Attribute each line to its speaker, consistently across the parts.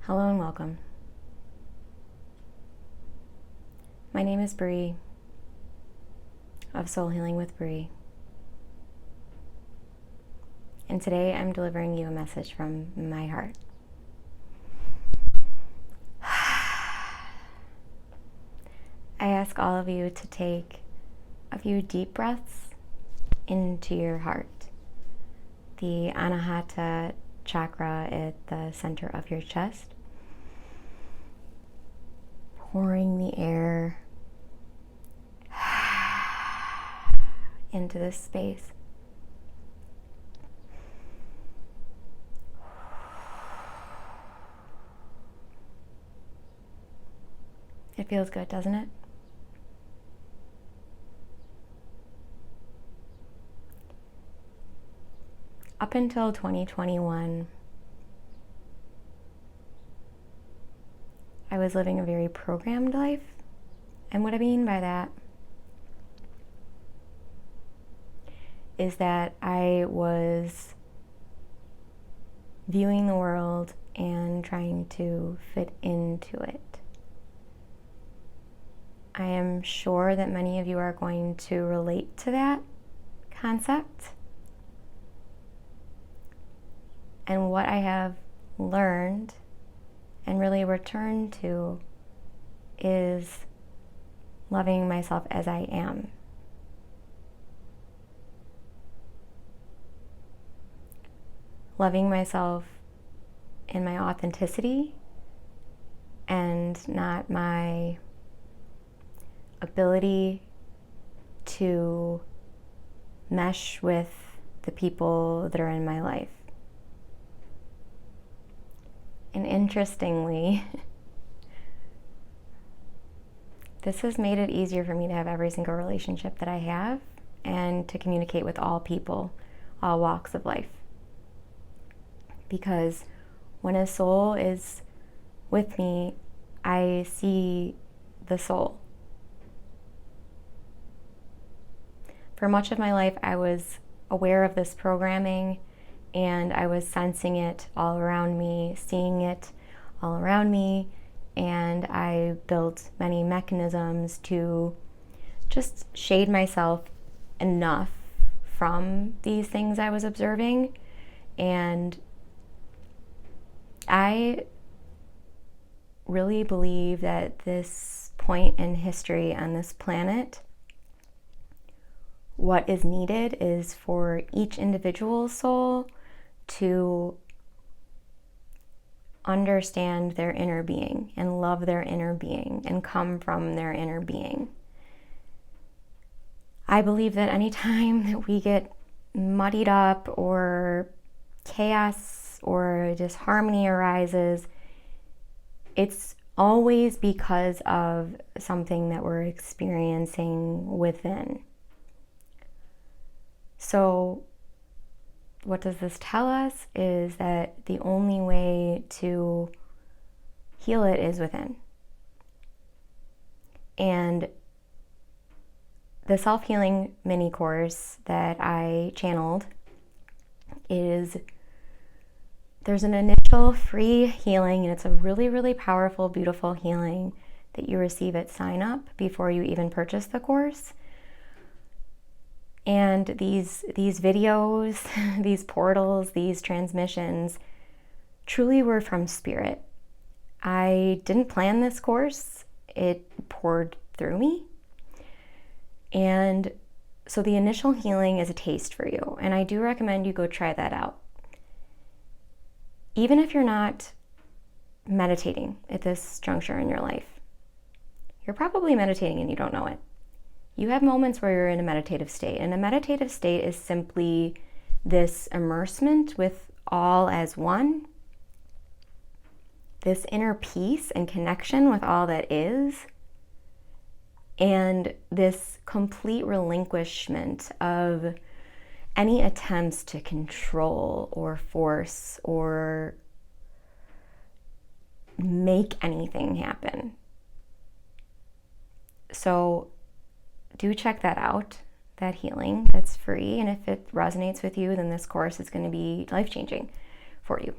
Speaker 1: Hello and welcome. My name is Bree of Soul Healing with Bree, and today I'm delivering you a message from my heart. I ask all of you to take a few deep breaths into your heart, the Anahata chakra at the center of your chest, pouring the air into this space. It feels good, doesn't it? Up until 2021, I was living a very programmed life. And what I mean by that is that I was viewing the world and trying to fit into it. I am sure that many of you are going to relate to that concept. And what I have learned and really returned to is loving myself as I am. Loving myself in my authenticity and not my ability to mesh with the people that are in my life. And interestingly, this has made it easier for me to have every single relationship that I have and to communicate with all people, all walks of life. Because when a soul is with me, I see the soul. For much of my life, I was aware of this programming and I was sensing it all around me, seeing it all around me, and I built many mechanisms to just shade myself enough from these things I was observing. And I really believe that this point in history on this planet, what is needed is for each individual soul to understand their inner being and love their inner being and come from their inner being. I believe that anytime that we get muddied up or chaos or disharmony arises, it's always because of something that we're experiencing within. So what does this tell us is that the only way to heal it is within. And the self-healing mini course that I channeled there's an initial free healing, and it's a really, really powerful, beautiful healing that you receive at sign up before you even purchase the course. And these videos, these portals, these transmissions truly were from spirit. I didn't plan this course. It poured through me. And so the initial healing is a taste for you. And I do recommend you go try that out. Even if you're not meditating at this juncture in your life, you're probably meditating and you don't know it. You have moments where you're in a meditative state, and a meditative state is simply this immersement with all as one, this inner peace and connection with all that is, and this complete relinquishment of any attempts to control or force or make anything happen. So do check that out, that healing. That's free. And if it resonates with you, then this course is going to be life-changing for you.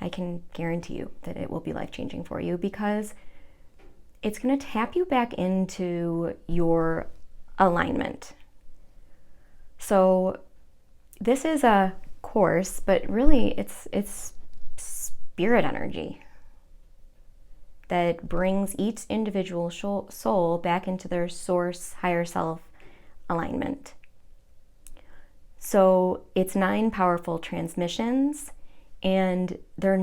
Speaker 1: I can guarantee you that it will be life-changing for you, because it's going to tap you back into your alignment. So this is a course, but really it's spirit energy that brings each individual soul back into their source, higher self alignment. So it's 9 powerful transmissions, and they're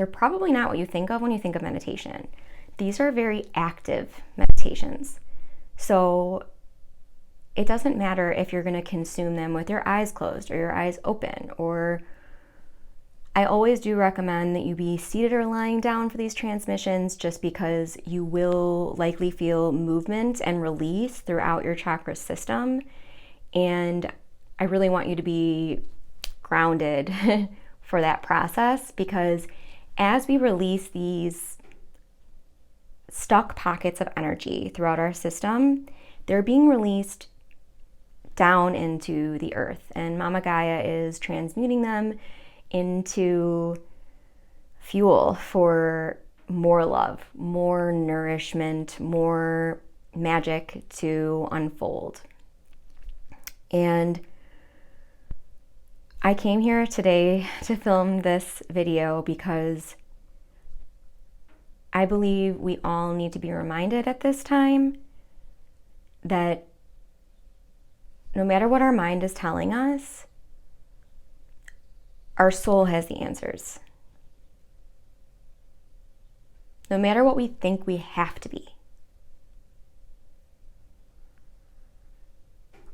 Speaker 1: probably not what you think of when you think of meditation. These are very active meditations. So it doesn't matter if you're going to consume them with your eyes closed or your eyes open, or I always do recommend that you be seated or lying down for these transmissions, just because you will likely feel movement and release throughout your chakra system. And I really want you to be grounded for that process, because as we release these stuck pockets of energy throughout our system, they're being released down into the earth, and Mama Gaia is transmuting them into fuel for more love, more nourishment, more magic to unfold. And I came here today to film this video because I believe we all need to be reminded at this time that no matter what our mind is telling us, our soul has the answers. No matter what we think we have to be,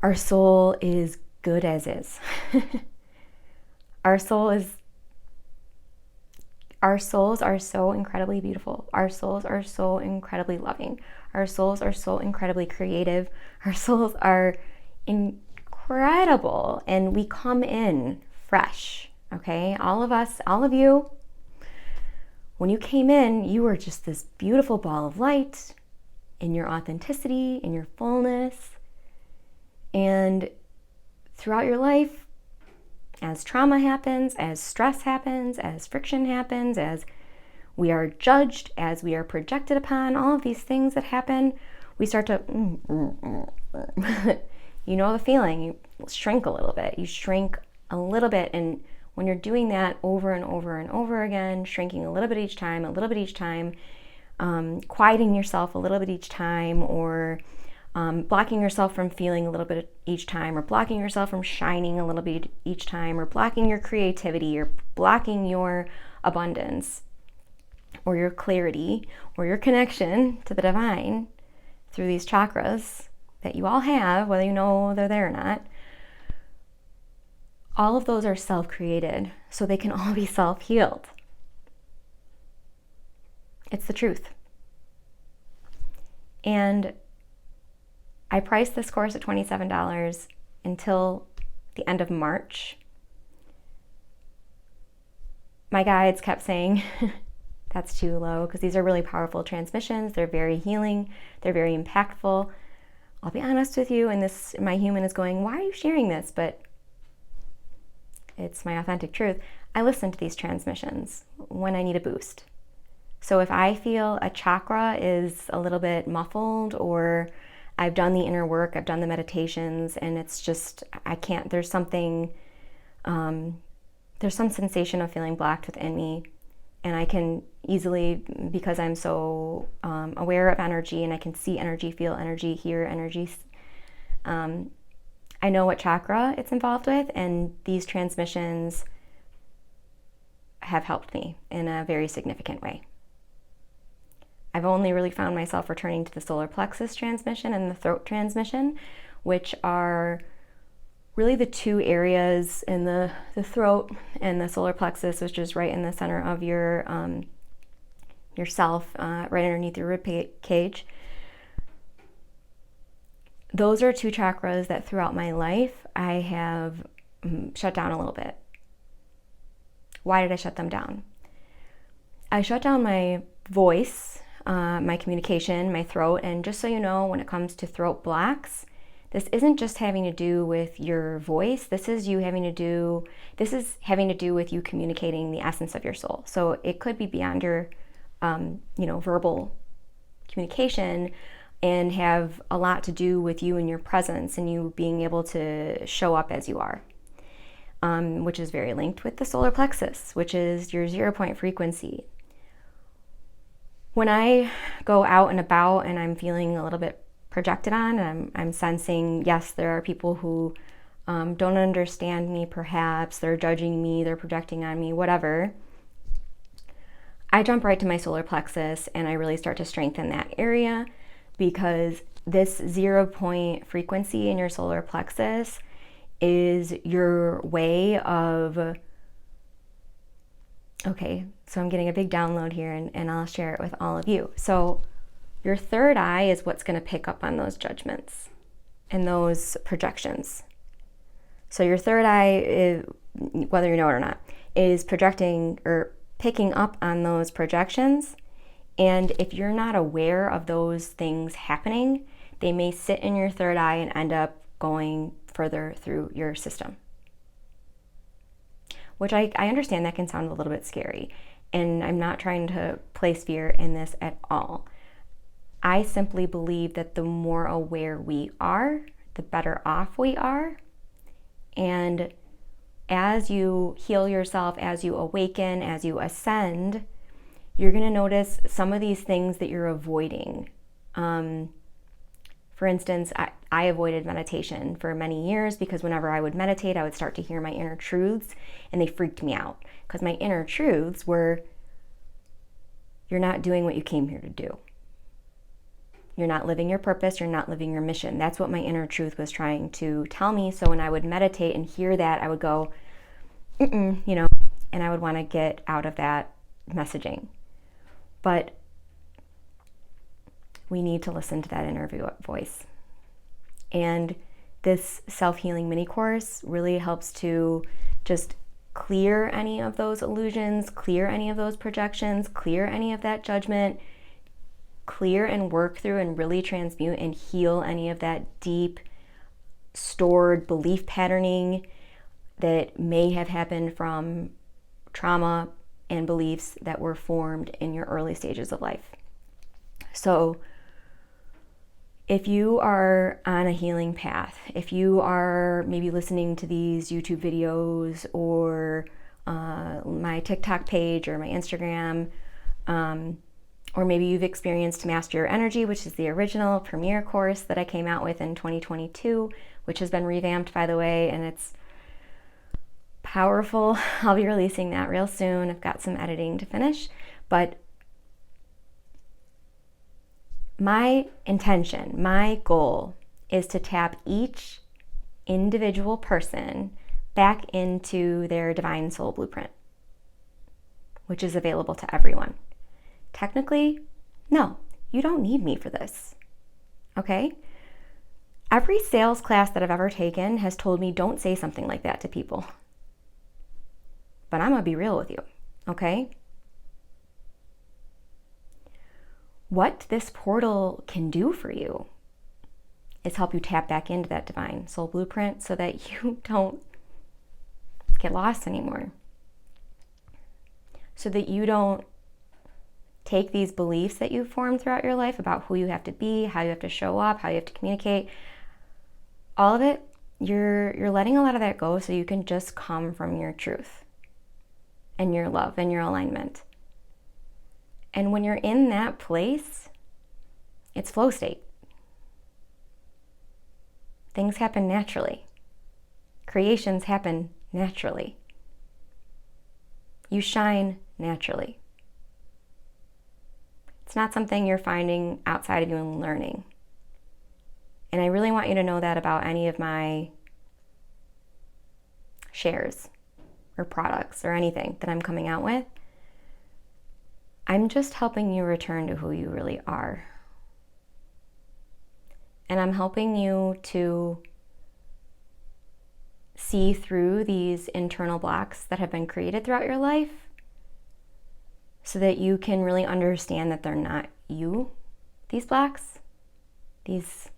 Speaker 1: our soul is good as is. Our souls are so incredibly beautiful. Our souls are so incredibly loving. Our souls are so incredibly creative. Our souls are incredible, and we come in fresh. Okay, all of us, all of you, when you came in, you were just this beautiful ball of light in your authenticity, in your fullness. And throughout your life, as trauma happens, as stress happens, as friction happens, as we are judged, as we are projected upon, all of these things that happen, we start to, you know the feeling, you shrink a little bit. You shrink a little bit, and when you're doing that over and over and over again, shrinking a little bit each time, quieting yourself a little bit each time, or blocking yourself from feeling a little bit each time, or blocking yourself from shining a little bit each time, or blocking your creativity, or blocking your abundance, or your clarity, or your connection to the divine through these chakras that you all have, whether you know they're there or not. All of those are self-created, so they can all be self-healed. It's the truth. And I priced this course at $27 until the end of March. My guides kept saying, that's too low, because these are really powerful transmissions. They're very healing. They're very impactful. I'll be honest with you, and this, my human is going, why are you sharing this? But it's my authentic truth. I listen to these transmissions when I need a boost. So if I feel a chakra is a little bit muffled, or I've done the inner work, I've done the meditations, and it's just, I can't, there's some sensation of feeling blocked within me. And I can easily, because I'm so aware of energy, and I can see energy, feel energy, hear energy, I know what chakra it's involved with, and these transmissions have helped me in a very significant way. I've only really found myself returning to the solar plexus transmission and the throat transmission, which are really the two areas in the throat and the solar plexus, which is right in the center of your yourself, right underneath your rib cage. Those are two chakras that throughout my life I have shut down a little bit. Why did I shut them down? I shut down my voice, my communication, my throat, and just so you know, when it comes to throat blocks, This isn't just having to do with your voice. This is having to do with you communicating the essence of your soul. So it could be beyond your, verbal communication, and have a lot to do with you and your presence and you being able to show up as you are, which is very linked with the solar plexus, which is your 0 point frequency. When I go out and about and I'm feeling a little bit projected on, and I'm sensing, yes, there are people who don't understand me, perhaps they're judging me, they're projecting on me, whatever, I jump right to my solar plexus and I really start to strengthen that area, because this 0 point frequency in your solar plexus is your way of, okay, so I'm getting a big download here, and I'll share it with all of you. So your third eye is what's going to pick up on those judgments and those projections. So your third eye, is, whether you know it or not, is projecting or picking up on those projections. And if you're not aware of those things happening, they may sit in your third eye and end up going further through your system. Which I understand that can sound a little bit scary. And I'm not trying to place fear in this at all. I simply believe that the more aware we are, the better off we are. And as you heal yourself, as you awaken, as you ascend, you're going to notice some of these things that you're avoiding. For instance, I avoided meditation for many years because whenever I would meditate, I would start to hear my inner truths, and they freaked me out, because my inner truths were, you're not doing what you came here to do. You're not living your purpose. You're not living your mission. That's what my inner truth was trying to tell me. So when I would meditate and hear that, I would go, and I would want to get out of that messaging. But we need to listen to that inner voice. And this self-healing mini course really helps to just clear any of those illusions, clear any of those projections, clear any of that judgment, clear and work through and really transmute and heal any of that deep stored belief patterning that may have happened from trauma and beliefs that were formed in your early stages of life. So if you are on a healing path, if you are maybe listening to these YouTube videos or my TikTok page or my Instagram, or maybe you've experienced Master Your Energy, which is the original premier course that I came out with in 2022, which has been revamped, by the way, and it's powerful. I'll be releasing that real soon. I've got some editing to finish, but my intention, my goal is to tap each individual person back into their divine soul blueprint, which is available to everyone. Technically, no, you don't need me for this, okay? Every sales class that I've ever taken has told me don't say something like that to people. But I'm gonna be real with you, okay? What this portal can do for you is help you tap back into that divine soul blueprint so that you don't get lost anymore. So that you don't take these beliefs that you've formed throughout your life about who you have to be, how you have to show up, how you have to communicate, all of it, you're letting a lot of that go so you can just come from your truth and your love and your alignment. And when you're in that place, it's flow state. Things happen naturally. Creations happen naturally. You shine naturally. It's not something you're finding outside of you and learning. And I really want you to know that about any of my shares or products or anything that I'm coming out with. I'm just helping you return to who you really are. And I'm helping you to see through these internal blocks that have been created throughout your life so that you can really understand that they're not you, these blocks, these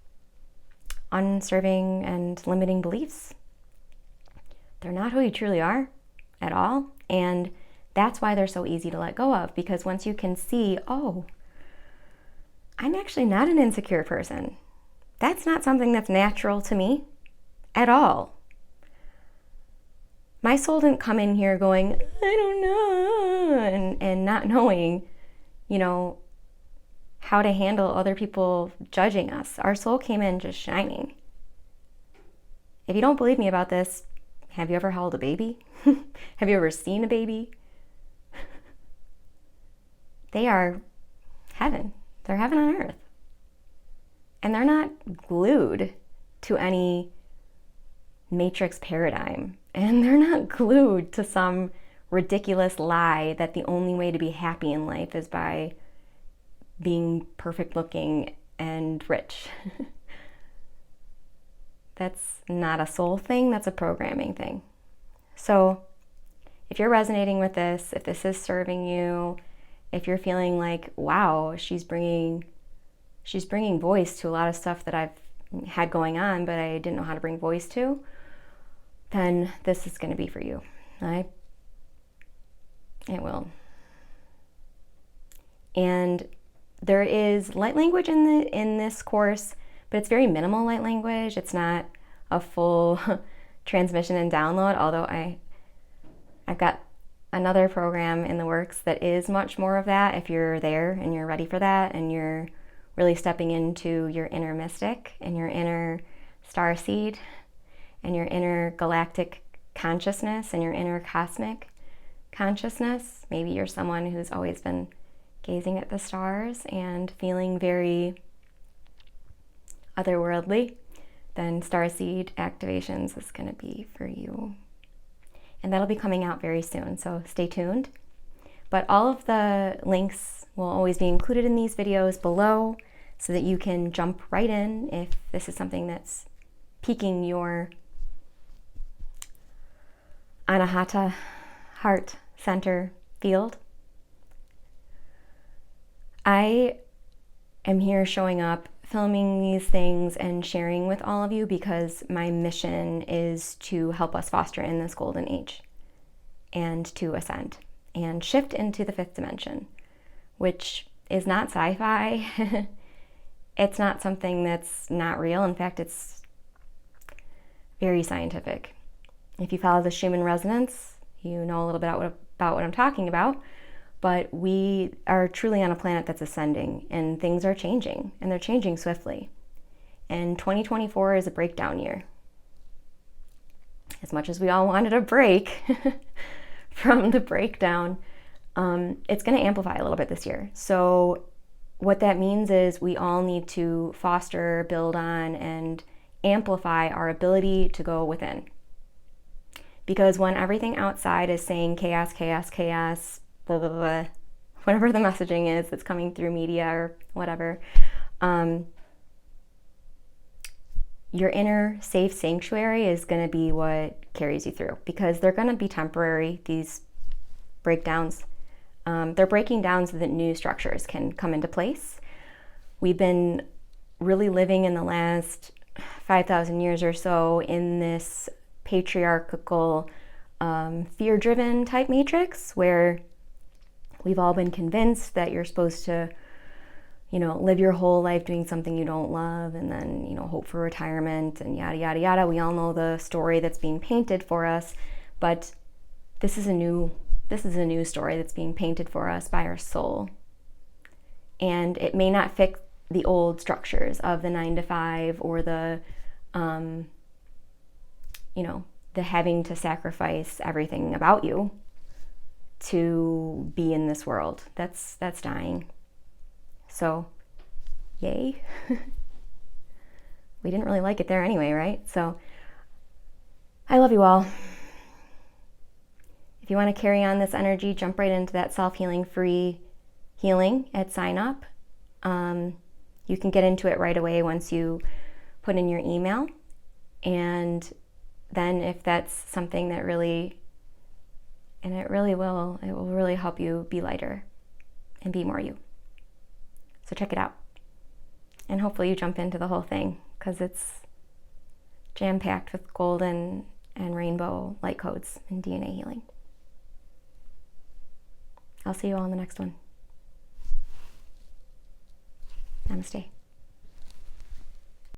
Speaker 1: unserving and limiting beliefs. They're not who you truly are at all. And that's why they're so easy to let go of, because once you can see, oh, I'm actually not an insecure person. That's not something that's natural to me at all. My soul didn't come in here going, I don't know, and not knowing, how to handle other people judging us. Our soul came in just shining. If you don't believe me about this, have you ever held a baby? Have you ever seen a baby? They are heaven. They're heaven on earth. And they're not glued to any matrix paradigm. And they're not glued to some ridiculous lie that the only way to be happy in life is by being perfect looking and rich. That's not a soul thing, that's a programming thing. So if you're resonating with this, if this is serving you, if you're feeling like, wow, she's bringing voice to a lot of stuff that I've had going on, but I didn't know how to bring voice to, then this is going to be for you. It will. And there is light language in this course, but it's very minimal light language. It's not a full transmission and download, although I've got another program in the works that is much more of that if you're there and you're ready for that and you're really stepping into your inner mystic and your inner star seed and your inner galactic consciousness and your inner cosmic consciousness. Maybe you're someone who's always been gazing at the stars and feeling very otherworldly, then Starseed Activations is going to be for you. And that'll be coming out very soon, so stay tuned. But all of the links will always be included in these videos below so that you can jump right in if this is something that's piquing your Anahata heart center field. I am here showing up, filming these things and sharing with all of you because my mission is to help us foster in this golden age and to ascend and shift into the fifth dimension, which is not sci-fi. It's not something that's not real. In fact, it's very scientific. If you follow the Schumann resonance, you know a little bit about what I'm talking about. But we are truly on a planet that's ascending and things are changing and they're changing swiftly. And 2024 is a breakdown year. As much as we all wanted a break from the breakdown, it's going to amplify a little bit this year. So what that means is we all need to foster, build on, and amplify our ability to go within. Because when everything outside is saying chaos, chaos, chaos, blah, blah, blah, whatever the messaging is that's coming through media or whatever, your inner safe sanctuary is going to be what carries you through, because they're going to be temporary, these breakdowns. They're breaking down so that new structures can come into place. We've been really living in the last 5,000 years or so in this patriarchal, fear-driven type matrix where we've all been convinced that you're supposed to, live your whole life doing something you don't love and then, hope for retirement and yada, yada, yada. We all know the story that's being painted for us, but this is a new story that's being painted for us by our soul. And it may not fit the old structures of the 9 to 5 or the having to sacrifice everything about you to be in this world. That's dying. So, yay. We didn't really like it there anyway, right? So, I love you all. If you want to carry on this energy, jump right into that self-healing free healing at sign up. You can get into it right away once you put in your email. And then if that's something that really, and it will really help you be lighter and be more you. So check it out. And hopefully you jump into the whole thing because it's jam-packed with golden and rainbow light codes in DNA healing. I'll see you all in the next one. Namaste.